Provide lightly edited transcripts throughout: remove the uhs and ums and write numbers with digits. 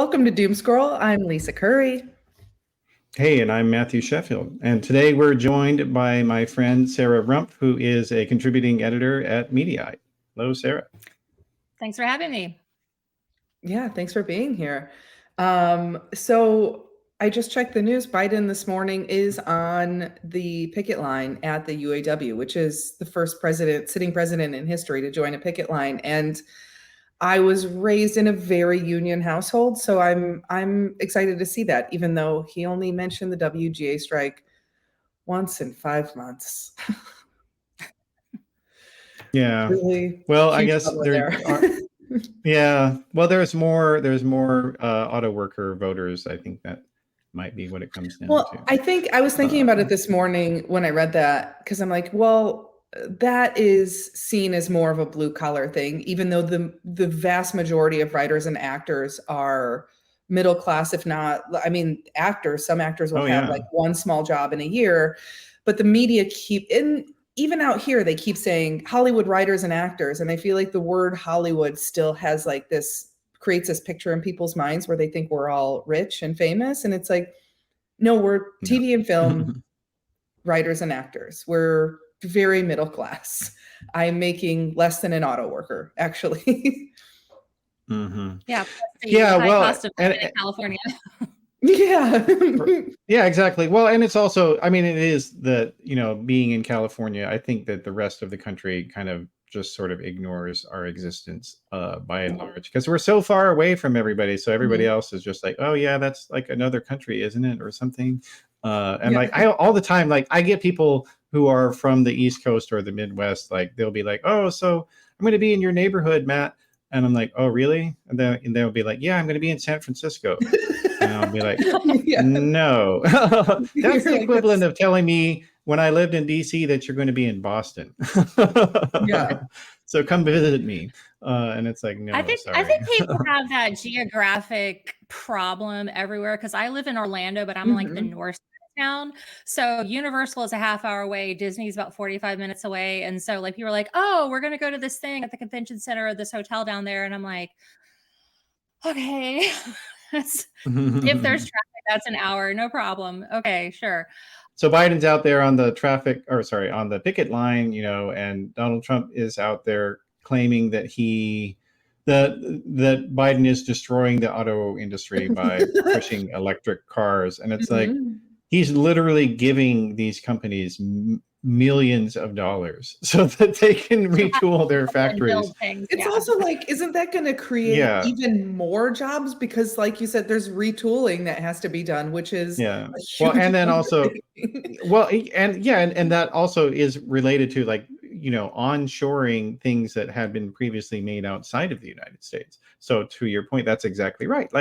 Welcome to Doomscroll. I'm Lisa Curry. Hey, and I'm Matthew Sheffield. And today we're joined by my friend Sarah Rumpf, who is a contributing editor at Mediaite. Hello, Sarah. Thanks for having me. Yeah, thanks for being here. So I just checked the news. Biden this morning is on the picket line at the UAW, which is the first sitting president in history to join a picket line. And I was raised in a very union household, so I'm excited to see that, even though he only mentioned the WGA strike once in 5 months. Yeah. Really well, I guess there are. Yeah. Well, there's more auto worker voters. I think that might be what it comes down to. I was thinking about it this morning when I read that, because I'm like, well, that is seen as more of a blue collar thing, even though the vast majority of writers and actors are middle class, if not, actors. Some actors will have like one small job in a year, but the media even out here, they keep saying Hollywood writers and actors. And I feel like the word Hollywood still has creates this picture in people's minds where they think we're all rich and famous. And it's like, no, we're TV and film writers and actors. We're very middle class. I'm making less than an auto worker, actually. Mm-hmm. Yeah. Cost of living in California. Yeah, exactly. Well, and it's also, it is that, being in California, I think that the rest of the country kind of just sort of ignores our existence by and large, because we're so far away from everybody. So everybody else is just like, oh yeah, that's like another country, isn't it? Or something. All the time, I get people who are from the East Coast or the Midwest, they'll be like, oh, so I'm going to be in your neighborhood, Matt. And I'm like, oh, really? And they'll be like, yeah, I'm going to be in San Francisco. And I'll be like, no. That's the equivalent of telling me when I lived in DC that you're going to be in Boston. So come visit me. And it's like, no, I think people have that geographic problem everywhere, because I live in Orlando, but I'm like the north town. So Universal is a half hour away. Disney's about 45 minutes away. And so people are like, oh, we're going to go to this thing at the convention center or this hotel down there. And I'm like, okay, if there's traffic, that's an hour, no problem. Okay, sure. So Biden's out there on the on the picket line, and Donald Trump is out there claiming that that Biden is destroying the auto industry by pushing electric cars. And it's like, he's literally giving these companies millions of dollars so that they can retool their factories. It's also isn't that going to create even more jobs? Because like you said, there's retooling that has to be done, which is and then also and that also is related to onshoring things that had been previously made outside of the United States. So to your point, that's exactly right.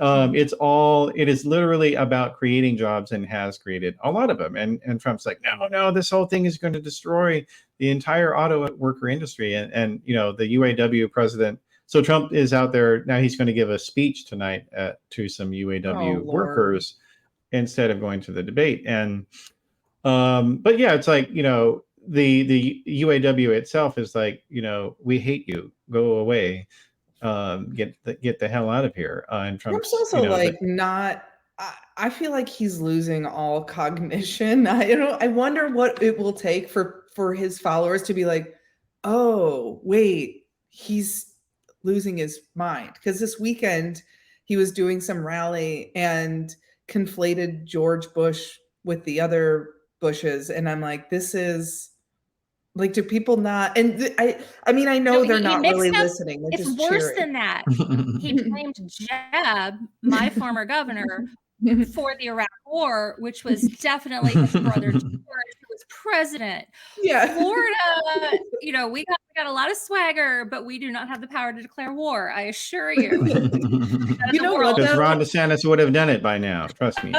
It is literally about creating jobs, and has created a lot of them. And Trump's like, no, this whole thing is going to destroy the entire auto worker industry. And the UAW president. So Trump is out there now. He's going to give a speech tonight to some UAW workers instead of going to the debate. And but yeah, it's like, the UAW itself is like, we hate you, go away. Get the hell out of here. And Trump's also not. I feel like he's losing all cognition. I wonder what it will take for his followers to be like, oh wait, he's losing his mind. Because this weekend he was doing some rally and conflated George Bush with the other Bushes, and I'm like, this is. Do people not? And I know they're not really listening. They're it's worse than that. He blamed Jeb, my former governor, for the Iraq War, which was definitely his brother George, who was president. Yeah, Florida, we got a lot of swagger, but we do not have the power to declare war. I assure you. Because Ron DeSantis would have done it by now. Trust me.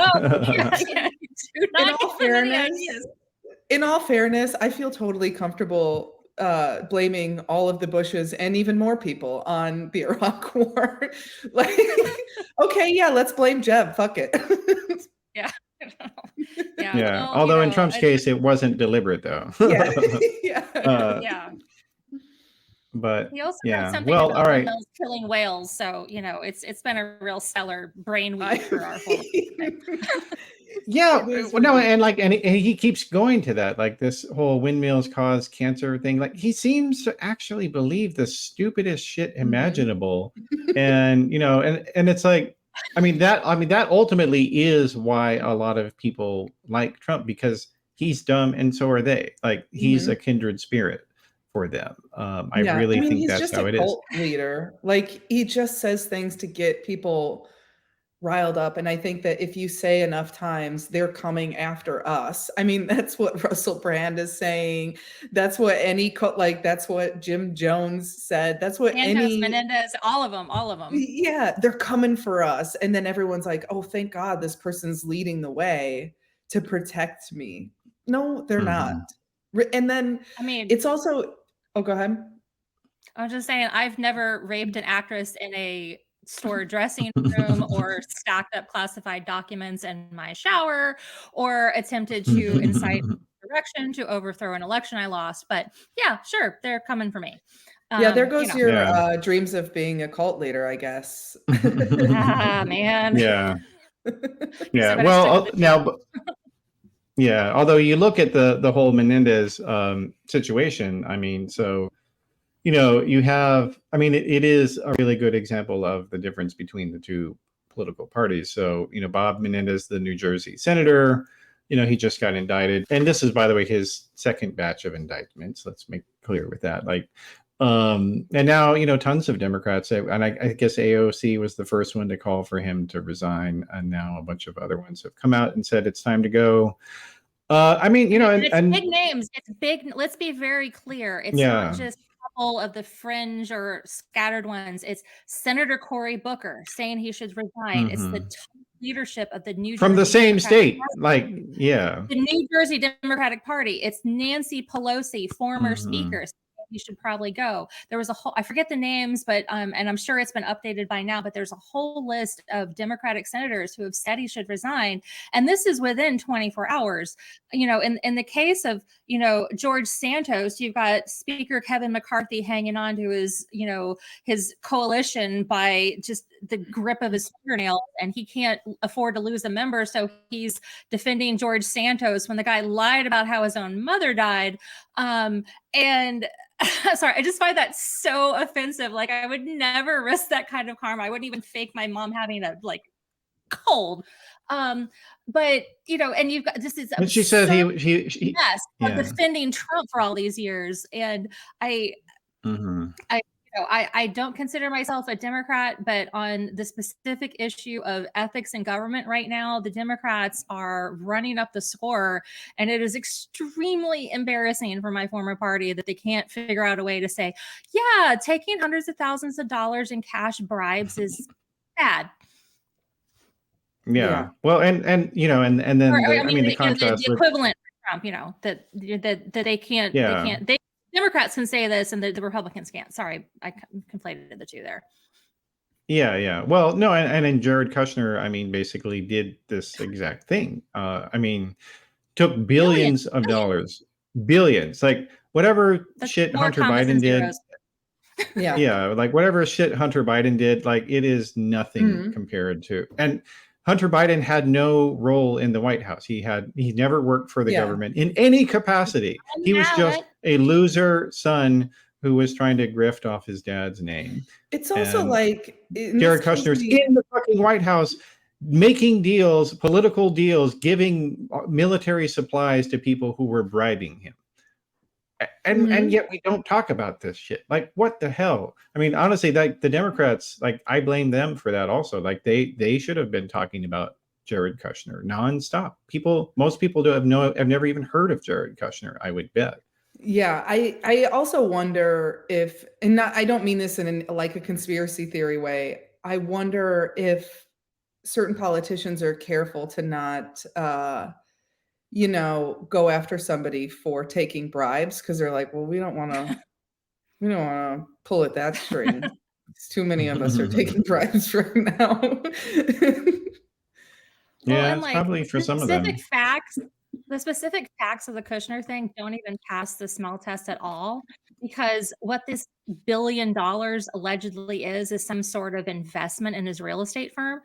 In all fairness, I feel totally comfortable blaming all of the Bushes and even more people on the Iraq War. Okay, yeah, let's blame Jeb. Fuck it. Yeah. Well, although in Trump's case, it wasn't deliberate, though. Yeah. But He also wrote yeah, something well, about all right. windmills killing whales, so it's been a real stellar brain I- week for our whole. Yeah, It is well, no, really- and he keeps going to that, like this whole windmills cause cancer thing. Like he seems to actually believe the stupidest shit imaginable, and and it's like, I mean that ultimately is why a lot of people like Trump, because he's dumb and so are they. Like he's a kindred spirit for them. I Yeah, really I mean, think he's that's just how a it is. cult leader. Like he just says things to get people riled up. And I think that if you say enough times, they're coming after us. I mean, that's what Russell Brand is saying. That's what that's what Jim Jones said. That's what Menendez, all of them. Yeah, they're coming for us. And then everyone's like, oh, thank God this person's leading the way to protect me. No, they're not. And then I mean, it's also, oh, go ahead. I was just saying, I've never raped an actress in a store dressing room or stacked up classified documents in my shower or attempted to incite insurrection to overthrow an election I lost. But yeah, sure, they're coming for me. Yeah, there goes your Yeah. dreams of being a cult leader, I guess. Ah, man. Yeah. So Yeah. better stick Well, with the now, yeah. Although you look at the whole Menendez situation, I mean, so you have, I mean, it is a really good example of the difference between the two political parties. So Bob Menendez, the New Jersey senator, he just got indicted, and this is, by the way, his second batch of indictments. Let's make clear with that. Like, and now tons of Democrats, and I guess AOC was the first one to call for him to resign, and now a bunch of other ones have come out and said it's time to go. I mean, and it's big names. It's big. Let's be very clear. It's not just a couple of the fringe or scattered ones. It's Senator Cory Booker saying he should resign. It's the top leadership of the New Jersey from the same Democratic state, Party. like, yeah, The New Jersey Democratic Party. It's Nancy Pelosi, former speaker. You should probably go. There was a whole, I forget the names, but and I'm sure it's been updated by now, but there's a whole list of Democratic senators who have said he should resign. And this is within 24 hours. In the case of, George Santos, you've got Speaker Kevin McCarthy hanging on to his coalition by just the grip of his fingernails, and he can't afford to lose a member. So he's defending George Santos when the guy lied about how his own mother died. And sorry, I just find that so offensive. Like, I would never risk that kind of karma. I wouldn't even fake my mom having a cold. But and you've got this is and she said he yes, defending Trump for all these years, and I don't consider myself a Democrat, but on the specific issue of ethics in government right now, the Democrats are running up the score, and it is extremely embarrassing for my former party that they can't figure out a way to say, yeah, taking hundreds of thousands of dollars in cash bribes is bad. Yeah. Well, and then the contrast the equivalent for Trump, that they can't, Democrats can say this and the Republicans can't. Sorry, I conflated the two there. Yeah. Well, no, and then Jared Kushner, I mean, basically did this exact thing. I mean, took billions of dollars, billions, like whatever shit Hunter Biden did. Yeah, like whatever shit Hunter Biden did, like it is nothing compared to. And Hunter Biden had no role in the White House. He never worked for the government in any capacity. He was just a loser son who was trying to grift off his dad's name. It's also like Jared Kushner's in the fucking White House making deals, political deals, giving military supplies to people who were bribing him. And yet we don't talk about this shit. Like, what the hell? I mean, honestly, like the Democrats, like I blame them for that also. Like they should have been talking about Jared Kushner nonstop. Most people have never even heard of Jared Kushner, I would bet. Yeah, I also wonder if, and I don't mean this in like a conspiracy theory way. I wonder if certain politicians are careful to not go after somebody for taking bribes because they're like, well, we don't want to pull at that string. It's too many of us are taking bribes right now. Yeah, it's probably for some of them. The specific facts of the Kushner thing don't even pass the smell test at all. because what this $1 billion allegedly is some sort of investment in his real estate firm.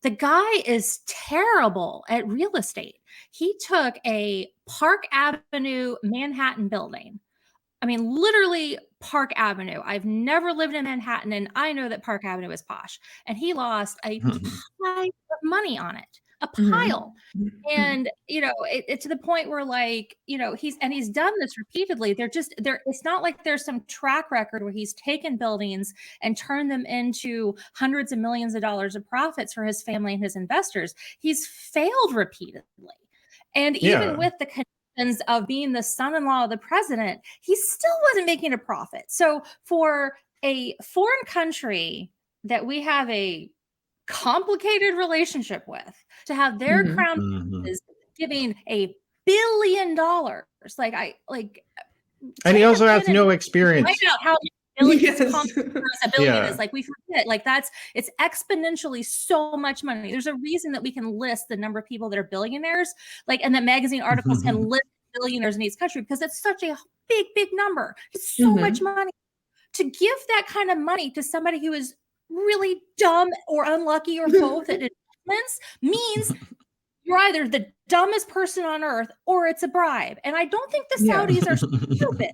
The guy is terrible at real estate. He took a Park Avenue Manhattan building. I mean, literally Park Avenue. I've never lived in Manhattan, and I know that Park Avenue is posh. And he lost a pile of money on it, a pile. And, you know, it's to the point where, like, you know, he's done this repeatedly. It's not like there's some track record where he's taken buildings and turned them into hundreds of millions of dollars of profits for his family and his investors. He's failed repeatedly. And even with the of being the son-in-law of the president, he still wasn't making a profit. So for a foreign country that we have a complicated relationship with, to have their crown is giving $1 billion, and he also has no experience. Find out how $1 billion is. Like, we forget, like, it's exponentially so much money. There's a reason that we can list the number of people that are billionaires, like, and that magazine articles can list billionaires in each country, because it's such a big number. It's so much money. To give that kind of money to somebody who is really dumb or unlucky or both at investments means you're either the dumbest person on earth or it's a bribe. And I don't think the Saudis are stupid.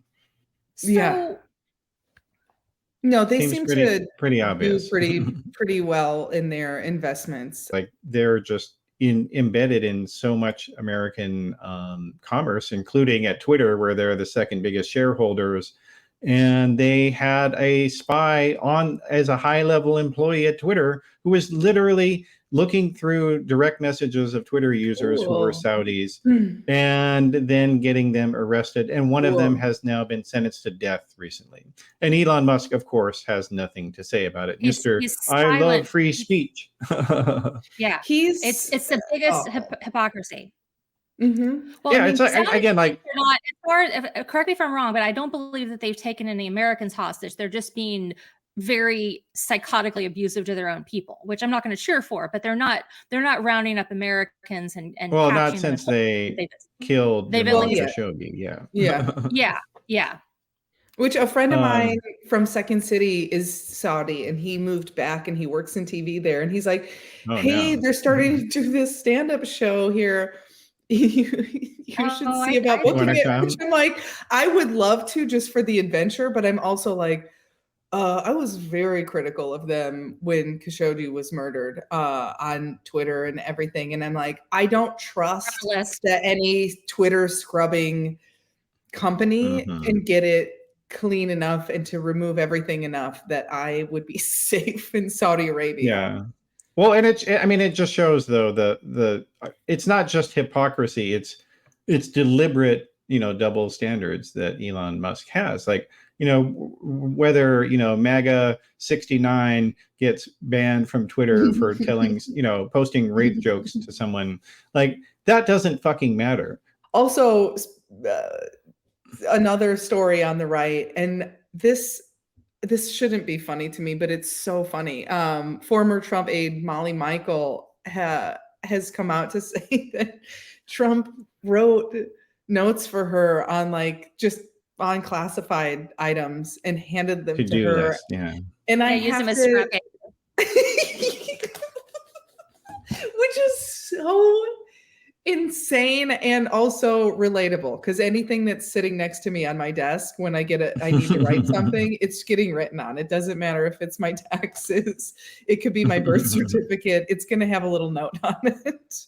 So no, they seem to pretty obvious, do pretty well in their investments. Like, they're just embedded in so much American commerce, including at Twitter, where they're the second biggest shareholders. And they had a spy on as a high-level employee at Twitter who was literally looking through direct messages of Twitter users who were Saudis and then getting them arrested. And one of them has now been sentenced to death recently. And Elon Musk, of course, has nothing to say about it. He's I love free speech. Yeah, it's the biggest hypocrisy. Well, yeah, it's again, like, correct me if I'm wrong, but I don't believe that they've taken any Americans hostage. They're just being very psychotically abusive to their own people, which I'm not going to cheer for, but they're not rounding up Americans and well, not since they killed Khashoggi. Yeah. Which a friend of mine from Second City is Saudi, and he moved back and he works in TV there, and he's like, they're starting to do this stand-up show here. You should see about booking it. Which I'm like, I would love to, just for the adventure, but I'm also like, I was very critical of them when Khashoggi was murdered on Twitter and everything. And I'm like, I don't trust that any Twitter scrubbing company can get it clean enough and to remove everything enough that I would be safe in Saudi Arabia. Yeah. Well, and it just shows, though, the it's not just hypocrisy, it's deliberate, double standards that Elon Musk has. Like, whether, MAGA 69 gets banned from Twitter for telling, posting rape jokes to someone, like, that doesn't fucking matter. Also, another story on the right, and this shouldn't be funny to me, but it's so funny. Former Trump aide Molly Michael has come out to say that Trump wrote notes for her on, like, just on classified items and handed them to her. List, yeah. And I use them as scrap which is so insane and also relatable, because anything that's sitting next to me on my desk when I need to write something, it's getting written on. It doesn't matter if it's my taxes, it could be my birth certificate, it's going to have a little note on it.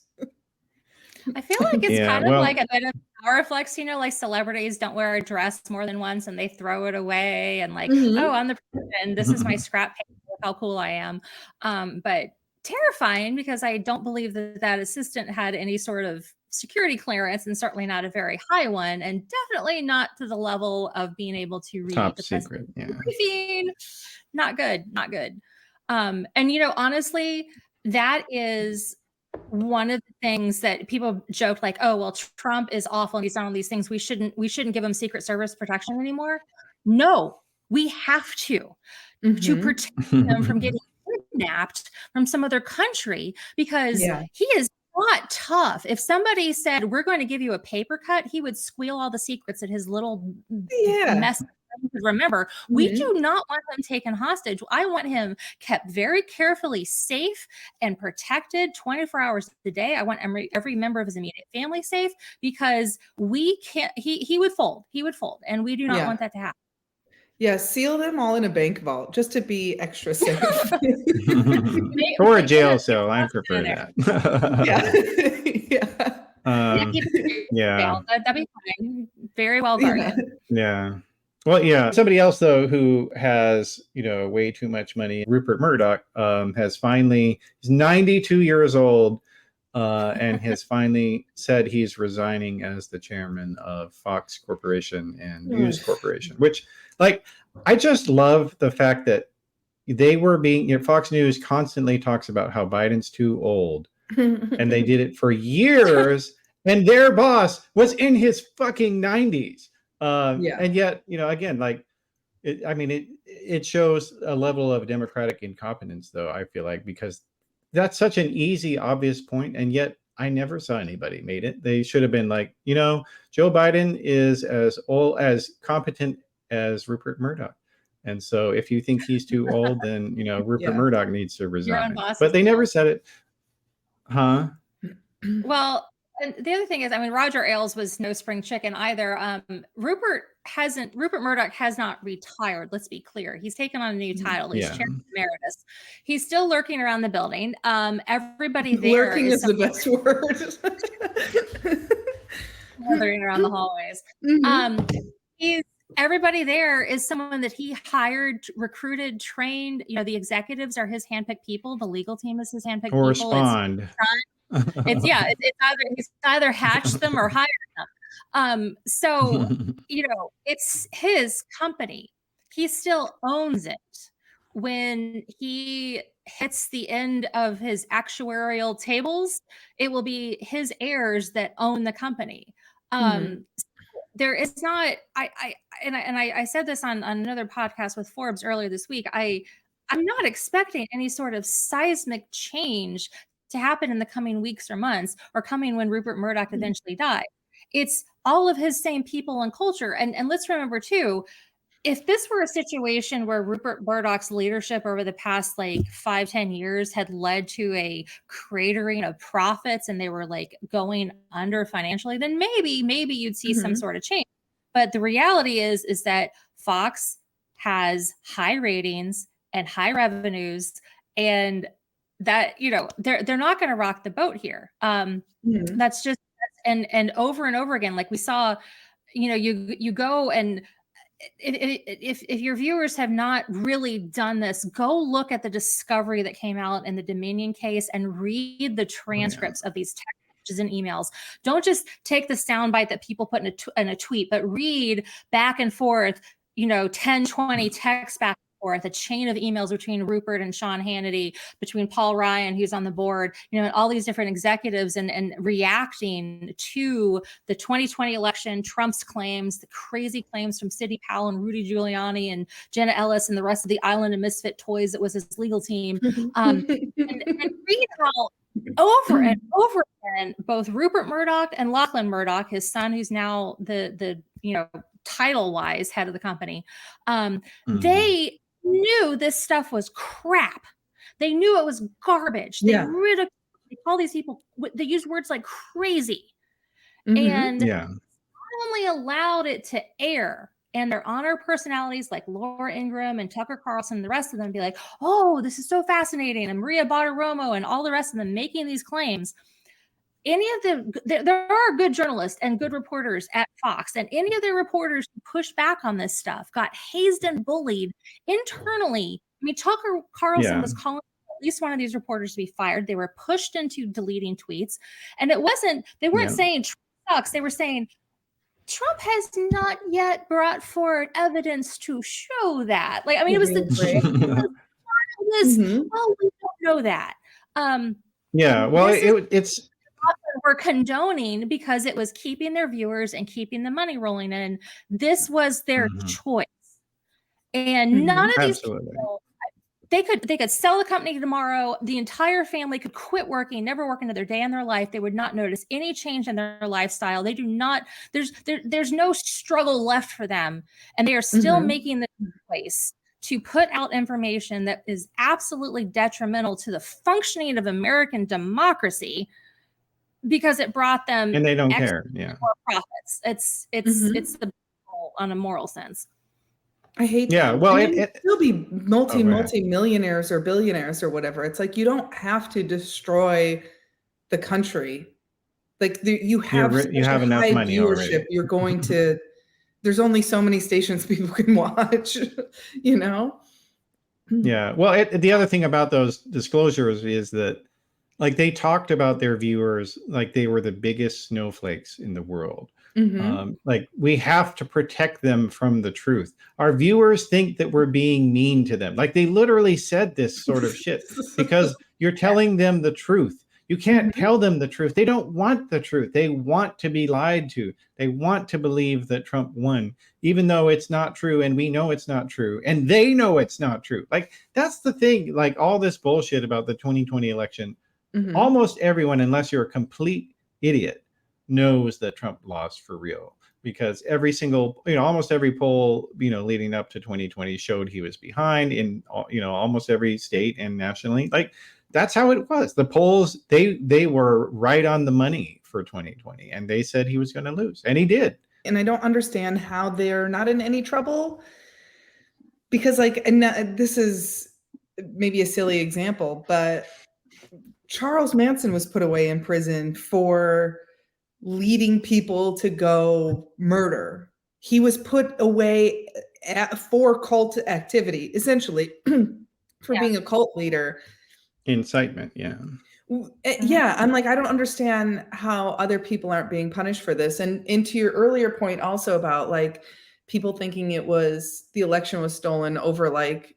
I feel like it's kind of like a bit of power flex, like celebrities don't wear a dress more than once and they throw it away and like, oh, I'm the president, this is my scrap paper, look how cool I am. But terrifying, because I don't believe that assistant had any sort of security clearance, and certainly not a very high one, and definitely not to the level of being able to read top the secret. Yeah. briefing. Not good. And honestly, that is one of the things that people joke, like, oh, well, Trump is awful and he's done all these things, we shouldn't give him Secret Service protection anymore. No, we have to protect him from getting kidnapped from some other country, because he is not tough. If somebody said, we're going to give you a paper cut, he would squeal all the secrets at his little mess remember, we do not want him taken hostage. I want him kept very carefully safe and protected 24 hours a day. I want every member of his immediate family safe, because we can't, he would fold. He would fold. And we do not want that to happen. Yeah, seal them all in a bank vault just to be extra safe. Or a jail cell. I prefer that. Yeah. That'd be fine. Very well guarded. Yeah. Well, yeah. Somebody else, though, who has, way too much money, Rupert Murdoch, he's 92 years old, and has finally said he's resigning as the chairman of Fox Corporation and News Corporation, which, I just love the fact that they were Fox News constantly talks about how Biden's too old, and they did it for years, and their boss was in his fucking 90s. And yet, again, it shows a level of democratic incompetence, though, I feel like, because that's such an easy, obvious point, and yet I never saw anybody made it. They should have been like, Joe Biden is as competent as Rupert Murdoch. And so if you think he's too old, then, Rupert Murdoch needs to resign. But they never said it. Huh? Well, and the other thing is, Roger Ailes was no spring chicken either. Rupert Murdoch has not retired. Let's be clear. He's taken on a new title. He's chairman emeritus. He's still lurking around the building. Everybody there lurking is the best word. Wandering around the hallways. Everybody there is someone that he hired, recruited, trained. The executives are his handpicked people. The legal team is his handpicked people. Correspond. It's he's either hatched them or hired them. So it's his company. He still owns it. When he hits the end of his actuarial tables, it will be his heirs that own the company. There is not. I said this on another podcast with Forbes earlier this week. I'm not expecting any sort of seismic change to happen in the coming weeks or months, or coming when Rupert Murdoch eventually died. It's all of his same people and culture. And let's remember too, if this were a situation where Rupert Murdoch's leadership over the past 5-10 years had led to a cratering of profits and they were going under financially, then maybe you'd see some sort of change. But the reality is that Fox has high ratings and high revenues, and that they're not going to rock the boat here. That's just and over and over again, like we saw. You go and if your viewers have not really done this, go look at the discovery that came out in the Dominion case and read the transcripts of these text messages and emails. Don't just take the soundbite that people put in a tweet, but read back and forth, 10, 20 texts back and forth, a chain of emails between Rupert and Sean Hannity, between Paul Ryan, who's on the board, and all these different executives and reacting to the 2020 election, Trump's claims, the crazy claims from Sidney Powell and Rudy Giuliani and Jenna Ellis and the rest of the Island of Misfit Toys that was his legal team. And read how over and over again, both Rupert Murdoch and Lachlan Murdoch, his son, who's now the title-wise head of the company, they knew this stuff was crap. They knew it was garbage. They ridiculed. They call these people. They use words like crazy, and only allowed it to air. And their honor personalities like Laura Ingraham and Tucker Carlson, the rest of them, be like, "Oh, this is so fascinating," and Maria Bartiromo and all the rest of them making these claims. There are good journalists and good reporters at Fox, and any of the reporters who pushed back on this stuff got hazed and bullied internally. Tucker Carlson was calling at least one of these reporters to be fired. They were pushed into deleting tweets, and they weren't saying Trump sucks. They were saying Trump has not yet brought forward evidence to show that. It was well, we don't know that. It's were condoning because it was keeping their viewers and keeping the money rolling in. This was their choice. And none of these people, they could sell the company tomorrow. The entire family could quit working, never work another day in their life. They would not notice any change in their lifestyle. They do not, there's no struggle left for them. And they are still making the place to put out information that is absolutely detrimental to the functioning of American democracy because it brought them and they don't care. Yeah. More profits. It's the on a moral sense. I hate yeah that. well it still be multi-millionaires or billionaires or whatever. It's like you don't have to destroy the country. Like you have enough money viewership already. You're going to there's only so many stations people can watch, you know. Yeah, well, the other thing about those disclosures is that, like, they talked about their viewers like they were the biggest snowflakes in the world. Like, we have to protect them from the truth. Our viewers think that we're being mean to them. Like, they literally said this sort of shit because you're telling them the truth. You can't tell them the truth. They don't want the truth. They want to be lied to. They want to believe that Trump won, even though it's not true. And we know it's not true. And they know it's not true. Like, that's the thing. Like, all this bullshit about the 2020 election, almost everyone, unless you're a complete idiot, knows that Trump lost for real, because every single, almost every poll, leading up to 2020 showed he was behind in, almost every state and nationally. Like, that's how it was. The polls, they were right on the money for 2020, and they said he was going to lose, and he did. And I don't understand how they're not in any trouble, because, like, and this is maybe a silly example, but Charles Manson was put away in prison for leading people to go murder. He was put away for cult activity, essentially, for being a cult leader. Incitement, yeah. Yeah, I'm like, I don't understand how other people aren't being punished for this. And to your earlier point also about, like, people thinking the election was stolen over, like,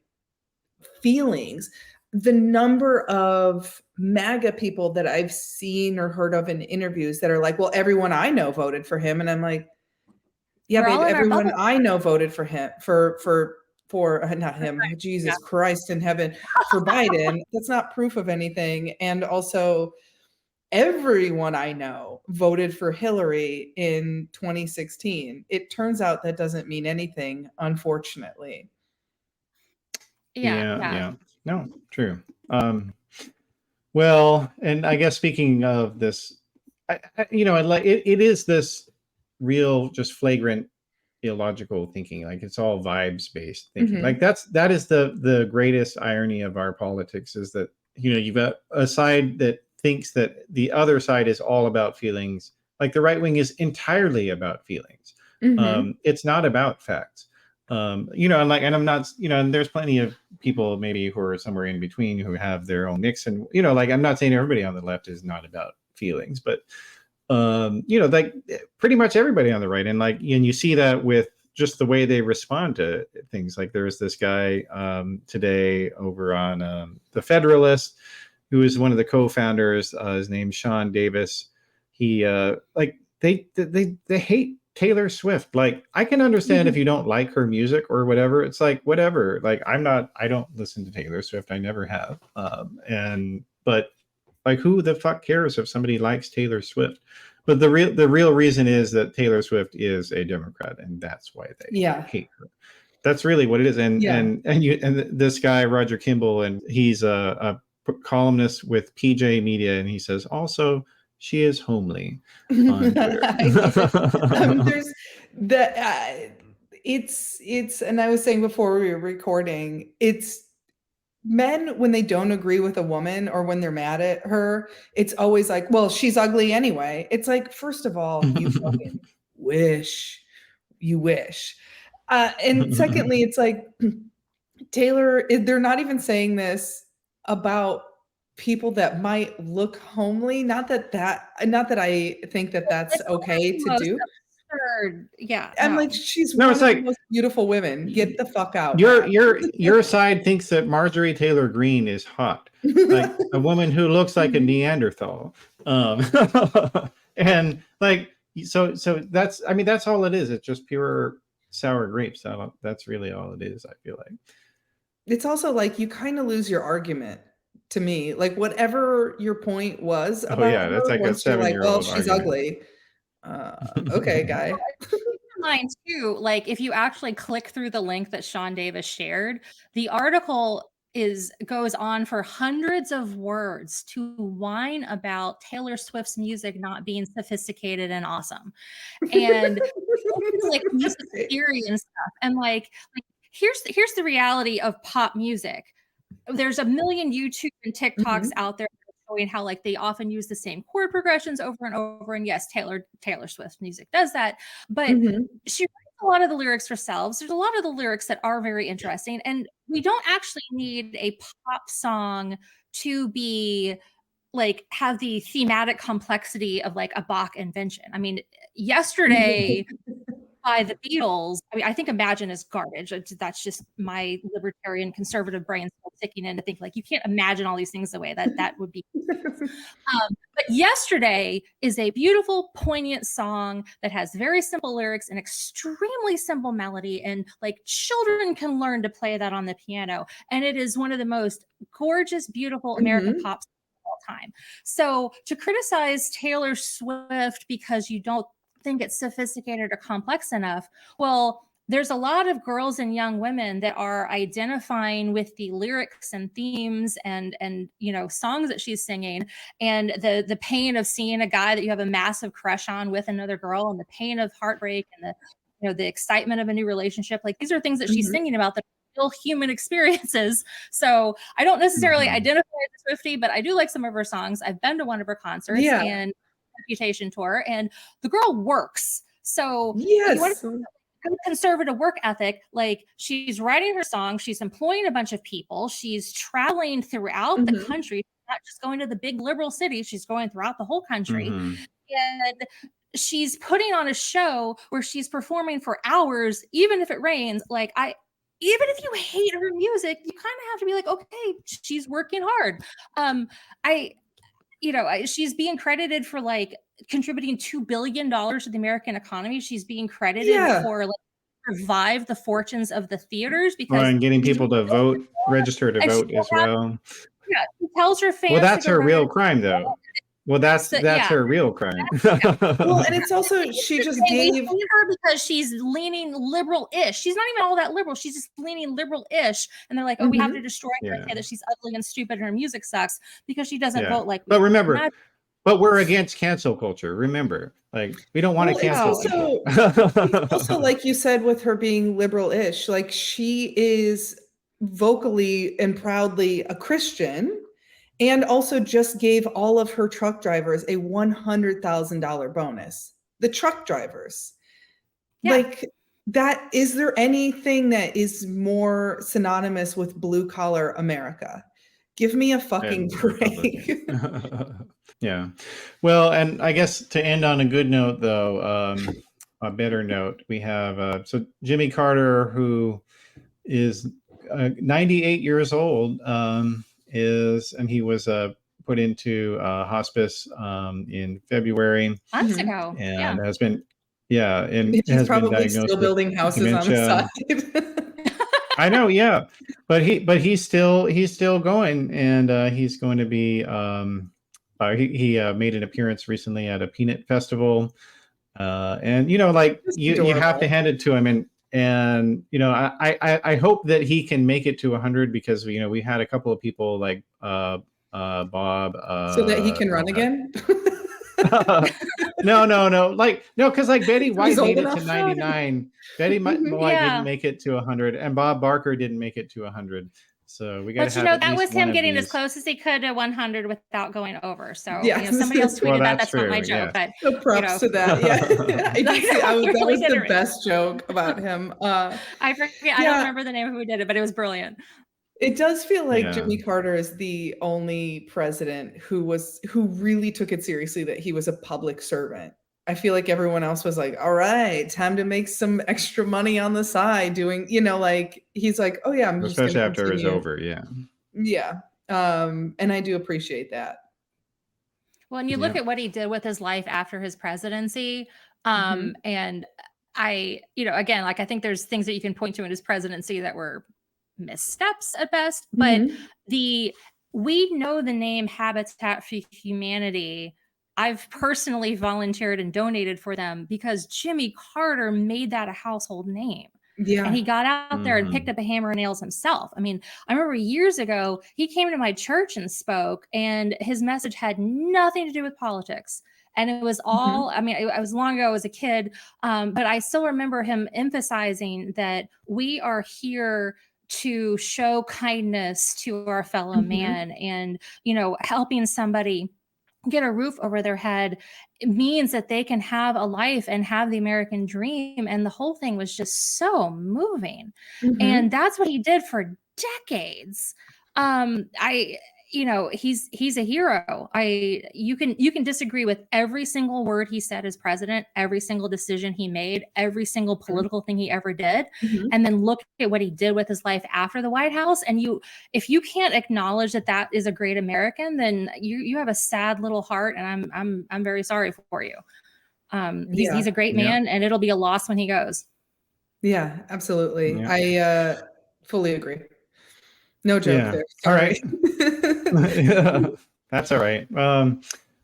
feelings. The number of MAGA people that I've seen or heard of in interviews that are like, well, everyone I know voted for him. And I'm like, yeah, but everyone I know voted for him, for not him, Jesus Christ in heaven, for Biden. That's not proof of anything. And also, everyone I know voted for Hillary in 2016. It turns out that doesn't mean anything, unfortunately. Yeah. No, true. Well, and I guess speaking of this, it is this real, just flagrant, illogical thinking. Like, it's all vibes based thinking. Like, that is the greatest irony of our politics, is that, you've got a side that thinks that the other side is all about feelings. Like, the right wing is entirely about feelings. It's not about facts. And I'm not, and there's plenty of people maybe who are somewhere in between who have their own mix. And, like, I'm not saying everybody on the left is not about feelings, but, like, pretty much everybody on the right. And, like, and you see that with just the way they respond to things. Like, there's this guy today over on the Federalist, who is one of the co-founders. His name's Sean Davis. He they hate Taylor Swift. Like, I can understand if you don't like her music or whatever. It's like, whatever. Like, I don't listen to Taylor Swift. I never have. But like, who the fuck cares if somebody likes Taylor Swift? But the real reason is that Taylor Swift is a Democrat, and that's why they hate her. That's really what it is. And this guy, Roger Kimball, and he's a columnist with PJ Media, and he says also, she is homely on Twitter. There's it's and I was saying before we were recording, it's men, when they don't agree with a woman or when they're mad at her, it's always like, well, she's ugly anyway. It's like, first of all, you fucking wish. And secondly, it's like, Taylor, they're not even saying this about people that might look homely. Not that I think that that's okay to do. Absurd. Yeah. I'm like, she's one of the most beautiful women. Get the fuck out. Your side thinks that Marjorie Taylor Greene is hot, like a woman who looks like a Neanderthal. And like, so that's all it is. It's just pure sour grapes. That's really all it is, I feel like. It's also like you kind of lose your argument to me. Like whatever your point was Oh about yeah, that's her, like a once you're like, well, 7-year-old she's argument. ugly. Okay, guy. Mind too, like if you actually click through the link that Sean Davis shared, the article goes on for hundreds of words to whine about Taylor Swift's music not being sophisticated and awesome. And like music theory and stuff. And like here's the reality of pop music. There's a million YouTube and TikToks out there showing how like they often use the same chord progressions over and over. And yes, Taylor Swift music does that, but she writes a lot of the lyrics herself. There's a lot of the lyrics that are very interesting, and we don't actually need a pop song to be like have the thematic complexity of like a Bach invention. I mean, Yesterday by the Beatles, I mean, I think Imagine is garbage. That's just my libertarian conservative brain still ticking in to think like you can't imagine all these things the way that would be. But Yesterday is a beautiful, poignant song that has very simple lyrics and extremely simple melody, and like children can learn to play that on the piano. And it is one of the most gorgeous, beautiful American pop songs of all time. So to criticize Taylor Swift because you don't think it's sophisticated or complex enough, well, there's a lot of girls and young women that are identifying with the lyrics and themes and songs that she's singing, and the pain of seeing a guy that you have a massive crush on with another girl, and the pain of heartbreak, and the excitement of a new relationship. Like these are things that she's singing about that are real human experiences. So I don't necessarily identify as a Swiftie, but I do like some of her songs. I've been to one of her concerts and Reputation tour, and the girl works. So if you want to conservative work ethic, like she's writing her song, she's employing a bunch of people, she's traveling throughout the country, not just going to the big liberal cities, she's going throughout the whole country, and she's putting on a show where she's performing for hours, even if it rains. Like even if you hate her music, you kind of have to be like, okay, she's working hard. She's being credited for like contributing $2 billion to the American economy. She's being credited for like revive the fortunes of the theaters because and getting people to vote, register to vote as well. Yeah, she tells her fans. Well, that's her real crime, though. Well, that's her real crime. Well, and it's also she just gave her because she's leaning liberal-ish. She's not even all that liberal. She's just leaning liberal-ish, and they're like, "Oh, we have to destroy her and say that she's ugly and stupid and her music sucks because she doesn't vote like." But remember, but we're against cancel culture. Remember, like we don't want to cancel people. Also, like you said, with her being liberal-ish, like she is vocally and proudly a Christian. And also just gave all of her truck drivers a $100,000 bonus. The truck drivers. Yeah. Like that, is there anything that is more synonymous with blue collar America? Give me a fucking break. Yeah. Well, and I guess to end on a good note, though, a better note, we have so Jimmy Carter, who is 98 years old, and he was put into hospice in February months ago, and has been and he's has probably been diagnosed still building houses dementia. On the side. I know, but he's still going, and he's going to be he made an appearance recently at a peanut festival, and you have to hand it to him, and I hope that he can make it to 100 because we had a couple of people like Bob so that he can run again. No, because like Betty White made it to 99. Betty White didn't make it to 100, and Bob Barker didn't make it to 100. So we got to have that was him getting as close as he could to 100 without going over. So somebody else tweeted well, that's true, not my joke, but so props to that. Yeah, that was the best joke about him. I forget. I don't remember the name of who did it, but it was brilliant. It does feel like Jimmy Carter is the only president who really took it seriously that he was a public servant. I feel like everyone else was like, all right, time to make some extra money on the side doing, like he's like, oh yeah, I'm just special chapter is over. Yeah. And I do appreciate that. Well, and you look at what he did with his life after his presidency. And I, again, like I think there's things that you can point to in his presidency that were missteps at best, but Mhm. we know the name Habitat for Humanity. I've personally volunteered and donated for them because Jimmy Carter made that a household name. And he Yeah. got out there and picked up a hammer and nails himself. I mean, I remember years ago, he came to my church and spoke, and his message had nothing to do with politics. And it was all, Mhm. I mean, it was long ago, I was a kid, but I still remember him emphasizing that we are here to show kindness to our fellow Mhm. man, and, you know, helping somebody get a roof over their head. It means that they can have a life and have the American dream. And the whole thing was just so moving. And Mhm. that's what he did for decades. I, you know, he's a hero. You can disagree with every single word he said as president, every single decision he made, every single political thing he ever did, Mhm. and then look at what he did with his life after the White House. And if you can't acknowledge that that is a great American, then you have a sad little heart, and I'm very sorry for you. He's Yeah. a great Yeah. man, and it'll be a loss when he goes. Yeah, absolutely. Yeah. I fully agree. No joke Yeah. there. All Sorry. right. Yeah, that's all right.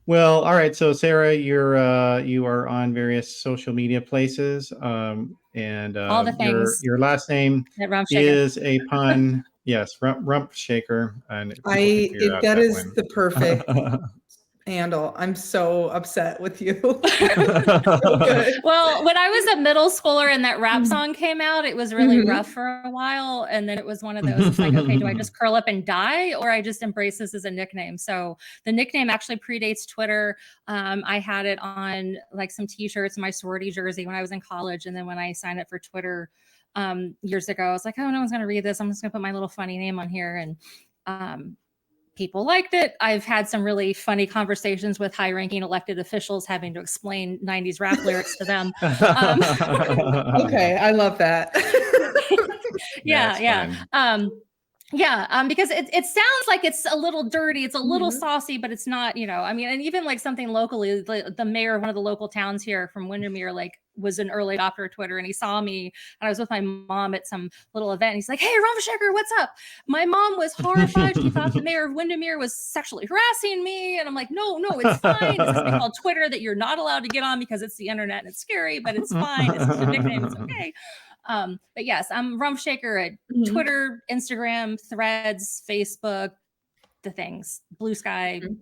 Well, all right. So Sarah, you are on various social media places, and All the things your last name that Rumpf Shaker. is a pun. Yes, Rump Shaker, and people can figure out That that is the perfect one. handle. I'm so upset with you. So good. Well, when I was a middle schooler and that rap Mhm. song came out, it was really rough Mhm. for a while. And then it was one of those, it's like, okay, do I just curl up and die, or I just embrace this as a nickname? So the nickname actually predates Twitter. I had it on like some t-shirts, my sorority jersey when I was in college. And then when I signed up for Twitter years ago, I was like, oh, no one's going to read this. I'm just going to put my little funny name on here. And people liked it. I've had some really funny conversations with high-ranking elected officials having to explain 90s rap lyrics to them. Okay, I love that. Yeah, That's yeah. fun. Because it sounds like it's a little dirty, it's a little Mhm. saucy, but it's not, you know, I mean, and even like something locally, the mayor of one of the local towns here from Windermere, like was an early adopter of Twitter, and he saw me and I was with my mom at some little event. And he's like, hey, Rumpf Shaker, what's up? My mom was horrified. She thought the mayor of Windermere was sexually harassing me. And I'm like, no, it's fine. It's something called Twitter that you're not allowed to get on because it's the internet and it's scary, but it's fine. It's just a nickname. It's okay. But yes, I'm Rumpf Shaker at Mhm. Twitter, Instagram, Threads, Facebook, the things, Blue Sky, Mhm.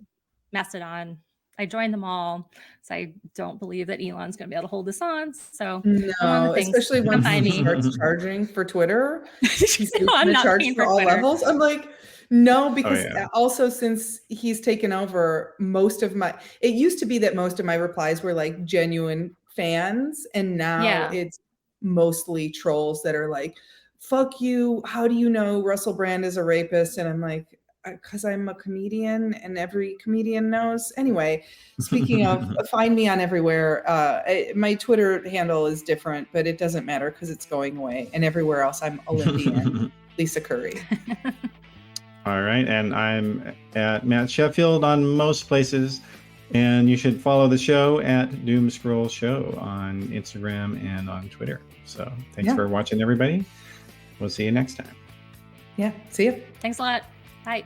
Mastodon. I joined them all, so I don't believe that Elon's going to be able to hold this on. So I'm on the No, things. especially Come once find he me. starts charging for Twitter. He's No, I'm gonna not charge paying for for all Twitter. levels. I'm like, no, Oh because yeah. also since he's taken over, it used to be that most of my replies were like genuine fans, and now Yeah. it's mostly trolls that are like, fuck you, how do you know Russell Brand is a rapist? And I'm like, because I'm a comedian and every comedian knows. Anyway, speaking of, find me on everywhere. My Twitter handle is different, but it doesn't matter because it's going away. And everywhere else, I'm Olympian Lisa Curry. All right, and I'm at Matt Sheffield on most places, and you should follow the show at Doomscroll Show on Instagram and on Twitter. So thanks Yeah. for watching, everybody. We'll see you next time. Yeah, see you. Thanks a lot. Bye.